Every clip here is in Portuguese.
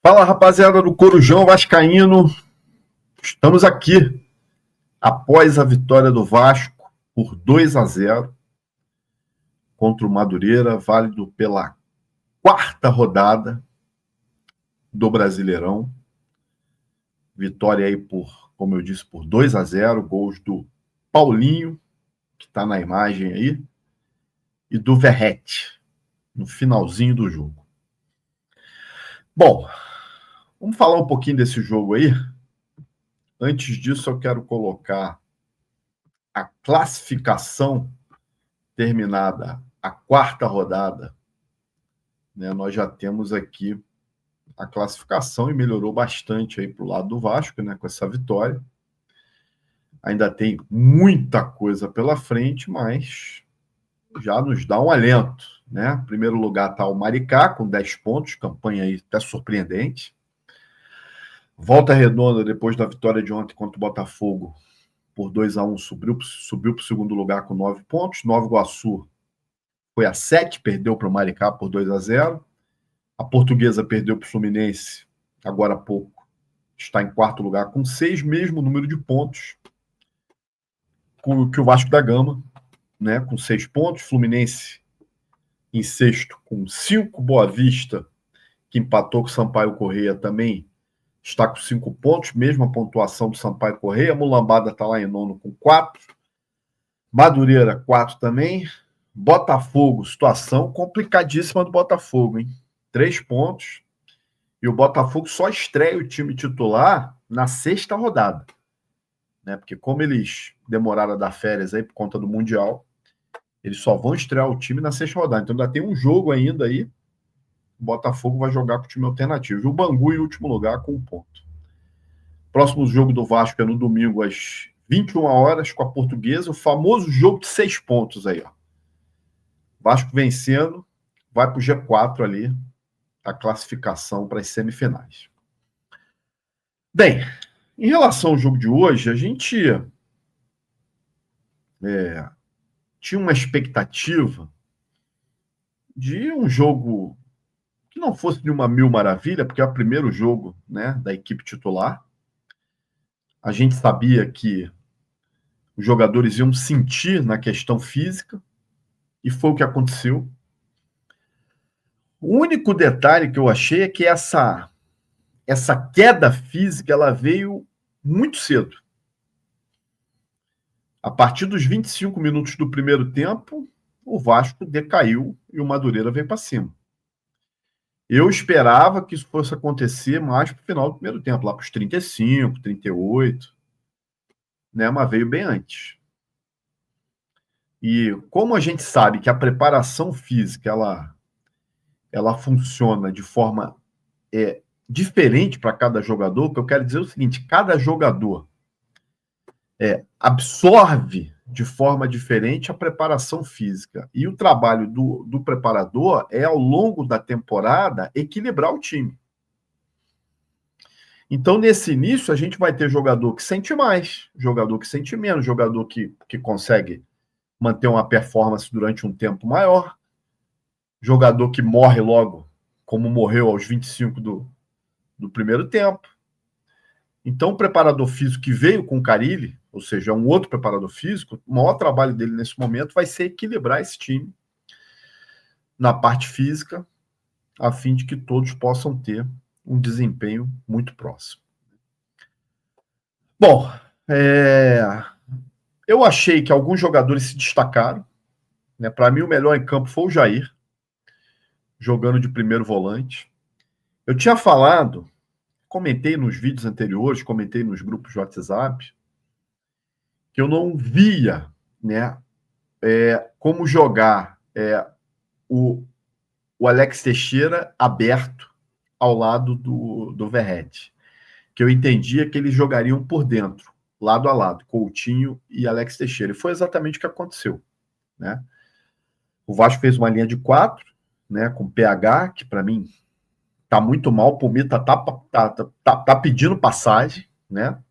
Fala, rapaziada do Corujão Vascaíno. Estamos aqui após a vitória do Vasco por 2-0 contra o Madureira, válido pela quarta rodada do Brasileirão. Vitória aí por, como eu disse, por 2-0, gols do Paulinho, que está na imagem aí, e do Verratti, no finalzinho do jogo. Bom, vamos falar um pouquinho desse jogo aí. Antes disso, eu quero colocar a classificação terminada a quarta rodada. Né? Nós já temos aqui a classificação e melhorou bastante aí para o lado do Vasco, né, com essa vitória. Ainda tem muita coisa pela frente, mas já nos dá um alento. Né? Em primeiro lugar está o Maricá, com 10 pontos, campanha aí até surpreendente. Volta Redonda, depois da vitória de ontem contra o Botafogo, por 2-1, subiu para o segundo lugar com 9 pontos. Nova Iguaçu foi a 7, perdeu para o Maricá por 2-0. A Portuguesa perdeu para o Fluminense, agora há pouco. Está em quarto lugar com 6, mesmo número de pontos que o Vasco da Gama, né, com 6 pontos. Fluminense em sexto com 5. Boa Vista, que empatou com o Sampaio Corrêa, também está com 5 pontos, mesma pontuação do Sampaio Corrêa. Mulambada está lá em nono com 4. Madureira, 4 também. Botafogo, situação complicadíssima do Botafogo, hein? 3 pontos. E o Botafogo só estreia o time titular na sexta rodada. Né? Porque como eles demoraram a dar férias aí por conta do Mundial, eles só vão estrear o time na sexta rodada. Então ainda tem um jogo ainda aí. O Botafogo vai jogar com o time alternativo. E o Bangu em último lugar com 1 ponto. Próximo jogo do Vasco é no domingo às 21 horas com a Portuguesa. O famoso jogo de 6 pontos aí. Ó. Vasco vencendo, vai para o G4 ali, a classificação para as semifinais. Bem, em relação ao jogo de hoje, a gente tinha uma expectativa de um jogo que não fosse de uma mil maravilha, porque é o primeiro jogo, né, da equipe titular. A gente sabia que os jogadores iam sentir na questão física, e foi o que aconteceu. O único detalhe que eu achei é que essa queda física ela veio muito cedo. A partir dos 25 minutos do primeiro tempo, o Vasco decaiu e o Madureira veio para cima. Eu esperava que isso fosse acontecer mais para o final do primeiro tempo, lá para os 35, 38, né? Mas veio bem antes. E como a gente sabe que a preparação física ela funciona de forma diferente para cada jogador, que eu quero dizer o seguinte: cada jogador absorve de forma diferente a preparação física. E o trabalho do preparador é, ao longo da temporada, equilibrar o time. Então, nesse início, a gente vai ter jogador que sente mais, jogador que sente menos, jogador que consegue manter uma performance durante um tempo maior, jogador que morre logo, como morreu aos 25 do primeiro tempo. Então, o preparador físico que veio com o Carille, ou seja, um outro preparador físico, o maior trabalho dele nesse momento vai ser equilibrar esse time na parte física, a fim de que todos possam ter um desempenho muito próximo. Bom, eu achei que alguns jogadores se destacaram. Né? Para mim, o melhor em campo foi o Jair, jogando de primeiro volante. Eu tinha falado, comentei nos vídeos anteriores, comentei nos grupos de WhatsApp, que eu não via, né, como jogar o Alex Teixeira aberto ao lado do Verratti. Que eu entendia que eles jogariam por dentro, lado a lado, Coutinho e Alex Teixeira. E foi exatamente o que aconteceu. Né? O Vasco fez uma linha de 4, né, com PH, que para mim tá muito mal. O Pumita tá pedindo passagem. Né?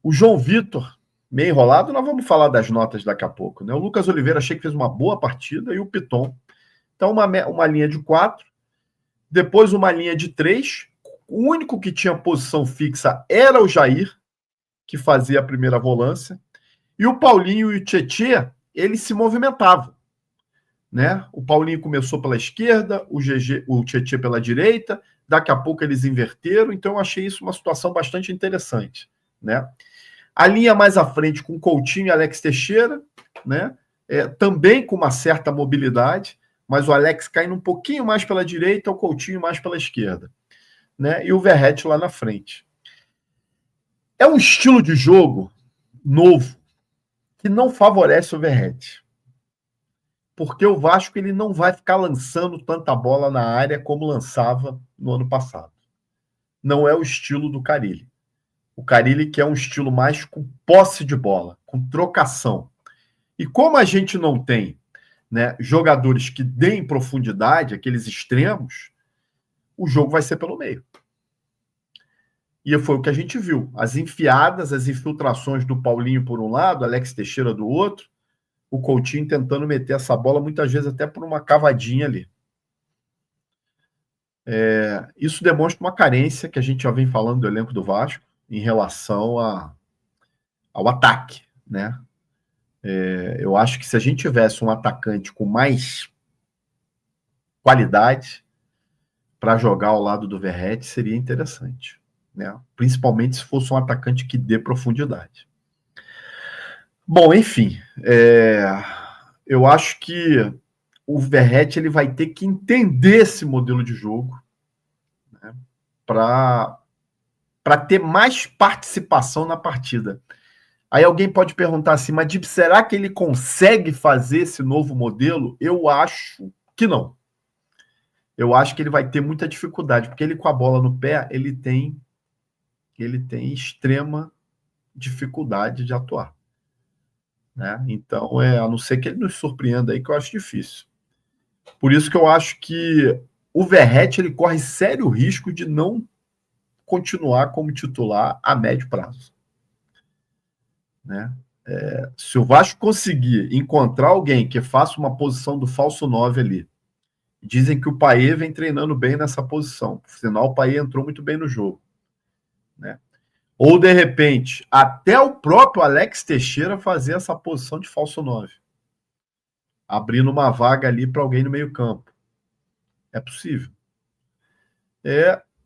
O João Vitor, meio enrolado, nós vamos falar das notas daqui a pouco. Né? O Lucas Oliveira achei que fez uma boa partida e o Piton. Então, uma linha de 4, depois uma linha de 3, O único que tinha posição fixa era o Jair, que fazia a primeira volância, e o Paulinho e o Tietê, eles se movimentavam, né? O Paulinho começou pela esquerda, o Tietê pela direita, daqui a pouco eles inverteram, então eu achei isso uma situação bastante interessante, né? A linha mais à frente com Coutinho e Alex Teixeira, né? Também com uma certa mobilidade, mas o Alex caindo um pouquinho mais pela direita, o Coutinho mais pela esquerda, né? E o Verratti lá na frente. É um estilo de jogo novo que não favorece o Verratti, porque o Vasco ele não vai ficar lançando tanta bola na área como lançava no ano passado. Não é o estilo do Carille. O Carille quer um estilo mais com posse de bola, com trocação. E como a gente não tem, né, jogadores que deem profundidade, aqueles extremos, o jogo vai ser pelo meio. E foi o que a gente viu. As enfiadas, as infiltrações do Paulinho por um lado, Alex Teixeira do outro, o Coutinho tentando meter essa bola, muitas vezes até por uma cavadinha ali. Isso demonstra uma carência que a gente já vem falando do elenco do Vasco em relação ao ataque, né? Eu acho que se a gente tivesse um atacante com mais qualidade para jogar ao lado do Verratti, seria interessante, né? Principalmente se fosse um atacante que dê profundidade. Bom, enfim, eu acho que o Verratti ele vai ter que entender esse modelo de jogo, né, para ter mais participação na partida. Aí alguém pode perguntar assim, mas será que ele consegue fazer esse novo modelo? Eu acho que não. Eu acho que ele vai ter muita dificuldade, porque ele com a bola no pé, ele tem extrema dificuldade de atuar, né? Então, a não ser que ele nos surpreenda aí, que eu acho difícil. Por isso que eu acho que o Verratti ele corre sério risco de não continuar como titular a médio prazo, né? Se o Vasco conseguir encontrar alguém que faça uma posição do falso 9 ali, dizem que o Paê vem treinando bem nessa posição, sinal o Paê entrou muito bem no jogo, né? Ou, de repente, até o próprio Alex Teixeira fazer essa posição de falso 9, abrindo uma vaga ali para alguém no meio campo. É possível.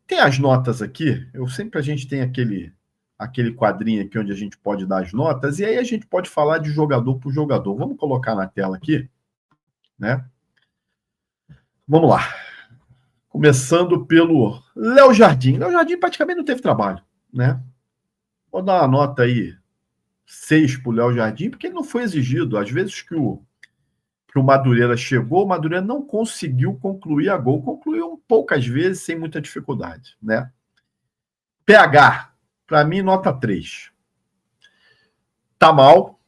Tem as notas aqui, a gente tem aquele quadrinho aqui onde a gente pode dar as notas, e aí a gente pode falar de jogador por jogador. Vamos colocar na tela aqui, né? Vamos lá. Começando pelo Léo Jardim. Léo Jardim praticamente não teve trabalho, né? Vou dar uma nota aí 6 para o Léo Jardim, porque ele não foi exigido. Às vezes que o Madureira chegou, o Madureira não conseguiu concluir a gol. Concluiu poucas vezes, sem muita dificuldade, né? PH, para mim, nota 3. Tá mal.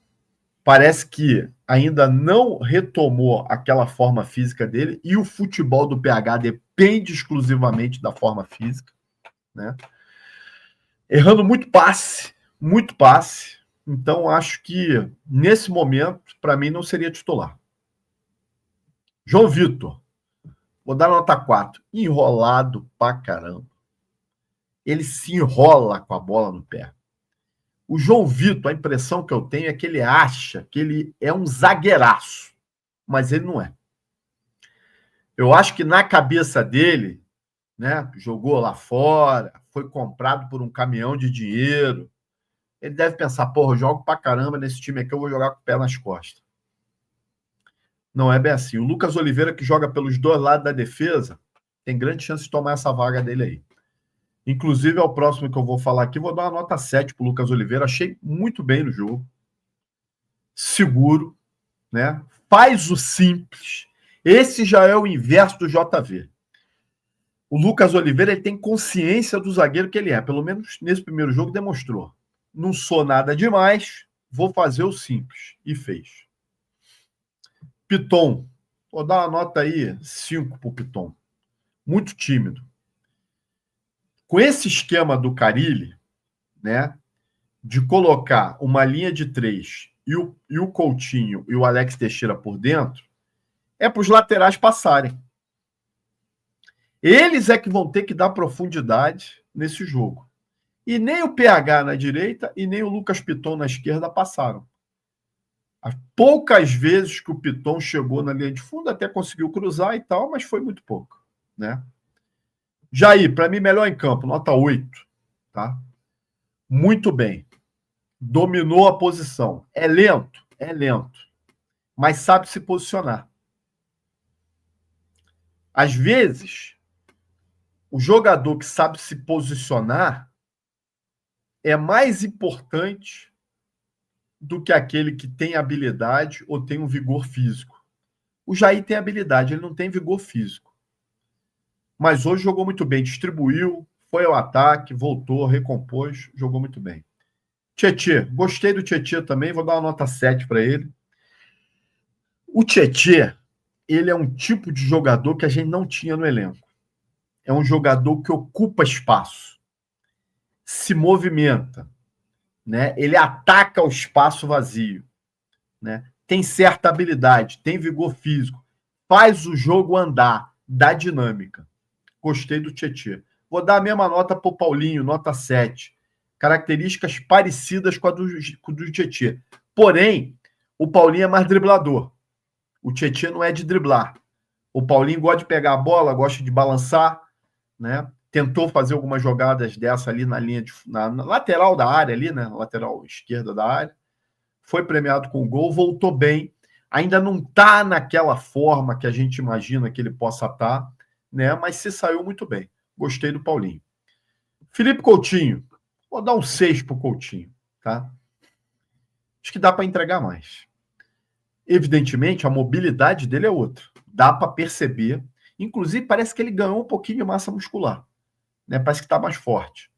Parece que ainda não retomou aquela forma física dele, e o futebol do PH depende exclusivamente da forma física, né? Errando muito passe. Então, acho que, nesse momento, para mim, não seria titular. João Vitor, vou dar nota 4. Enrolado pra caramba. Ele se enrola com a bola no pé. O João Vitor, a impressão que eu tenho é que ele acha que ele é um zagueiraço, mas ele não é. Eu acho que na cabeça dele, né, jogou lá fora, foi comprado por um caminhão de dinheiro. Ele deve pensar, porra, eu jogo pra caramba nesse time aqui, eu vou jogar com o pé nas costas. Não é bem assim. O Lucas Oliveira, que joga pelos dois lados da defesa, tem grande chance de tomar essa vaga dele aí. Inclusive, é o próximo que eu vou falar aqui, vou dar uma nota 7 pro Lucas Oliveira. Achei muito bem no jogo. Seguro, né? Faz o simples. Esse já é o inverso do JV. O Lucas Oliveira ele tem consciência do zagueiro que ele é. Pelo menos nesse primeiro jogo demonstrou. Não sou nada demais, vou fazer o simples. E fez. Piton. Vou dar uma nota aí 5 pro Piton. Muito tímido. Com esse esquema do Carille, né, de colocar uma linha de 3 e o Coutinho e o Alex Teixeira por dentro, é para os laterais passarem. Eles é que vão ter que dar profundidade nesse jogo. E nem o PH na direita e nem o Lucas Piton na esquerda passaram. As poucas vezes que o Piton chegou na linha de fundo, até conseguiu cruzar e tal, mas foi muito pouco, né? Jair, para mim, melhor em campo, nota 8, tá? Muito bem. Dominou a posição. É lento, mas sabe se posicionar. Às vezes, o jogador que sabe se posicionar é mais importante do que aquele que tem habilidade ou tem um vigor físico. O Jair tem habilidade, ele não tem vigor físico. Mas hoje jogou muito bem, distribuiu, foi ao ataque, voltou, recompôs, jogou muito bem. Tietê, gostei do Tietê também, vou dar uma nota 7 para ele. O Tietê, ele é um tipo de jogador que a gente não tinha no elenco. É um jogador que ocupa espaço, se movimenta, né? Ele ataca o espaço vazio, né? Tem certa habilidade, tem vigor físico, faz o jogo andar, dá dinâmica. Gostei do Tietê. Vou dar a mesma nota para o Paulinho, nota 7. Características parecidas com a do Tietê. Porém, o Paulinho é mais driblador. O Tietê não é de driblar. O Paulinho gosta de pegar a bola, gosta de balançar, né? Tentou fazer algumas jogadas dessa ali na linha na lateral da área ali, né? Lateral esquerda da área. Foi premiado com gol, voltou bem. Ainda não está naquela forma que a gente imagina que ele possa estar, né? Mas se saiu muito bem. Gostei do Paulinho. Felipe Coutinho. Vou dar um 6 pro Coutinho, tá? Acho que dá para entregar mais. Evidentemente, a mobilidade dele é outra. Dá para perceber. Inclusive, parece que ele ganhou um pouquinho de massa muscular, né? Parece que está mais forte.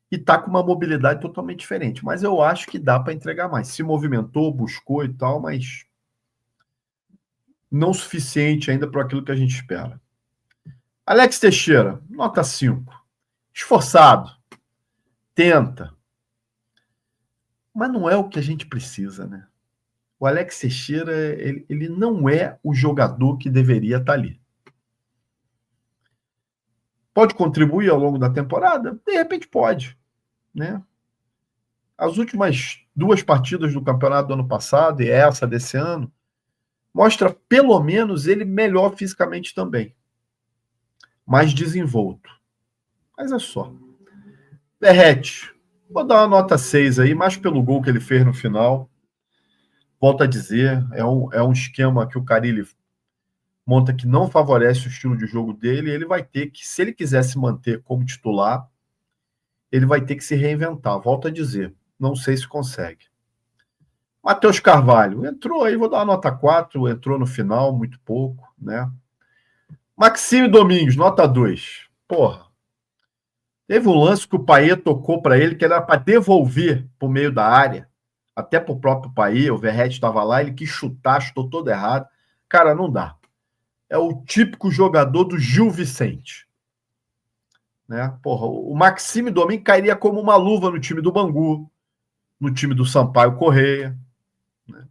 E está com uma mobilidade totalmente diferente. Mas eu acho que dá para entregar mais. Se movimentou, buscou e tal, mas não suficiente ainda para aquilo que a gente espera. Alex Teixeira, nota 5. Esforçado. Tenta. Mas não é o que a gente precisa, né? O Alex Teixeira, ele não é o jogador que deveria estar ali. Pode contribuir ao longo da temporada? De repente pode, né? As últimas 2 partidas do campeonato do ano passado e essa desse ano mostra pelo menos ele melhor fisicamente também, mais desenvolto. Mas é só. Verratti, vou dar uma nota 6 aí, mais pelo gol que ele fez no final. Volto a dizer, é um esquema que o Carille monta que não favorece o estilo de jogo dele. Ele vai ter que, se ele quiser se manter como titular, ele vai ter que se reinventar. Volto a dizer, não sei se consegue. Matheus Carvalho, entrou aí, vou dar uma nota 4, entrou no final, muito pouco, né? Maxime Domingues, nota 2. Porra, teve um lance que o Payet tocou para ele, que era para devolver para o meio da área, até para o próprio Payet, o Verratti estava lá, ele quis chutar, chutou todo errado. Cara, não dá. É o típico jogador do Gil Vicente. Né? Porra, o Maxime Domingues cairia como uma luva no time do Bangu, no time do Sampaio Correia, né?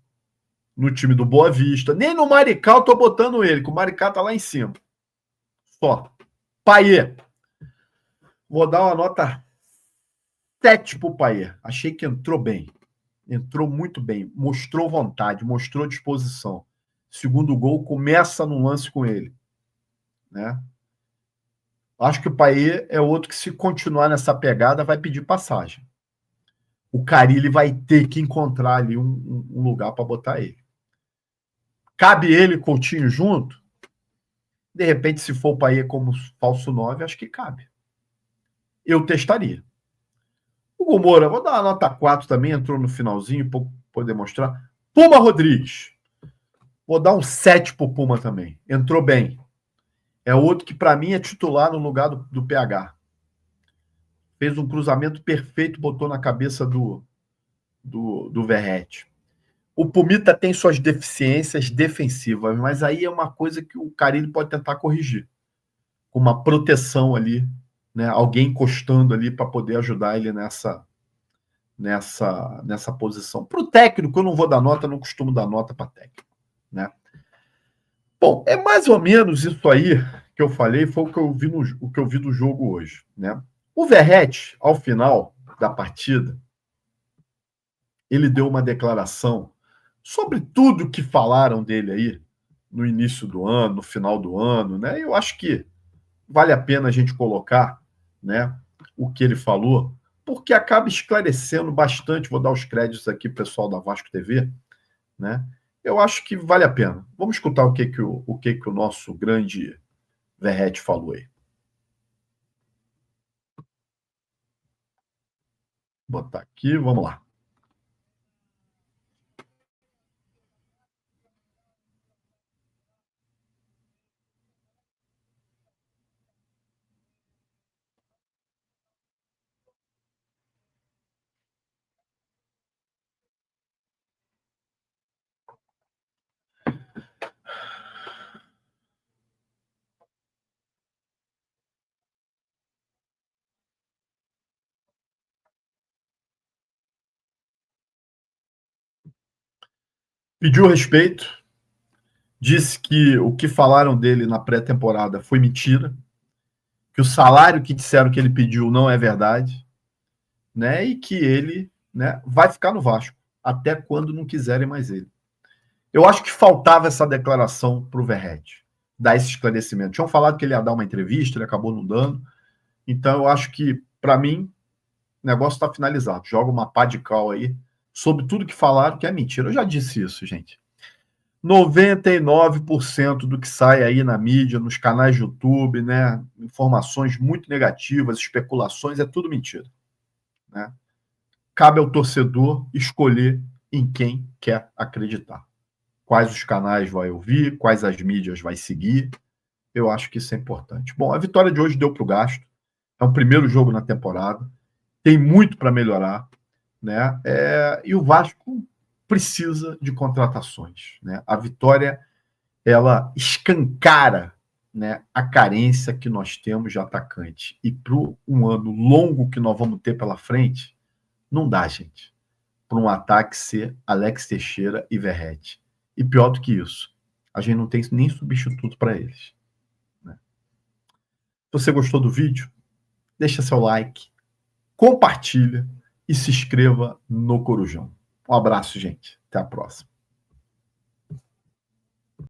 No time do Boa Vista. Nem no Maricá eu tô botando ele, que o Maricá tá lá em cima. Só. Payet. Vou dar uma nota 7 pro Payet. Achei que entrou bem. Entrou muito bem. Mostrou vontade, mostrou disposição. Segundo gol começa no lance com ele. Né? Acho que o Payet é outro que, se continuar nessa pegada, vai pedir passagem. O Carille vai ter que encontrar ali um lugar para botar ele. Cabe ele e Coutinho junto? De repente, se for o Payet como falso 9, acho que cabe. Eu testaria. O Hugo Moura, vou dar uma nota 4 também, entrou no finalzinho para poder mostrar. Puma Rodrigues. Vou dar um 7 pro Puma também. Entrou bem. É outro que, para mim, é titular no lugar do PH. Fez um cruzamento perfeito, botou na cabeça do Verratti. O Pumita tem suas deficiências defensivas, mas aí é uma coisa que o Carille pode tentar corrigir. Com uma proteção ali, né? Alguém encostando ali para poder ajudar ele nessa posição. Para o técnico, eu não vou dar nota, não costumo dar nota para técnico. Né? Bom, é mais ou menos isso aí que eu falei, foi o que eu vi do jogo hoje. Né? O Verratti, ao final da partida, ele deu uma declaração sobre tudo que falaram dele aí no início do ano, no final do ano, né? Eu acho que vale a pena a gente colocar, né, o que ele falou, porque acaba esclarecendo bastante. Vou dar os créditos aqui pro pessoal da Vasco TV, né? Eu acho que vale a pena. Vamos escutar o que o nosso grande Verratti falou aí. Vou botar aqui, vamos lá. Pediu respeito, disse que o que falaram dele na pré-temporada foi mentira, que o salário que disseram que ele pediu não é verdade, né? E que ele, né, vai ficar no Vasco até quando não quiserem mais ele. Eu acho que faltava essa declaração para o Verratti, dar esse esclarecimento. Tinham falado que ele ia dar uma entrevista, ele acabou não dando. Então eu acho que, para mim, o negócio está finalizado. Joga uma pá de cal aí sobre tudo que falaram, que é mentira. Eu já disse isso, gente. 99% do que sai aí na mídia, nos canais de YouTube, né, informações muito negativas, especulações, é tudo mentira, né? Cabe ao torcedor escolher em quem quer acreditar. Quais os canais vai ouvir, quais as mídias vai seguir. Eu acho que isso é importante. Bom, a vitória de hoje deu para o gasto. É o primeiro jogo na temporada. Tem muito para melhorar, né? E o Vasco precisa de contratações, né? A vitória, ela escancara, né, a carência que nós temos de atacante. E para um ano longo que nós vamos ter pela frente, não dá, gente, para um ataque ser Alex Teixeira e Verratti. E pior do que isso, a gente não tem nem substituto para eles, né? Se você gostou do vídeo, deixa seu like, compartilha e se inscreva no Corujão. Um abraço, gente. Até a próxima.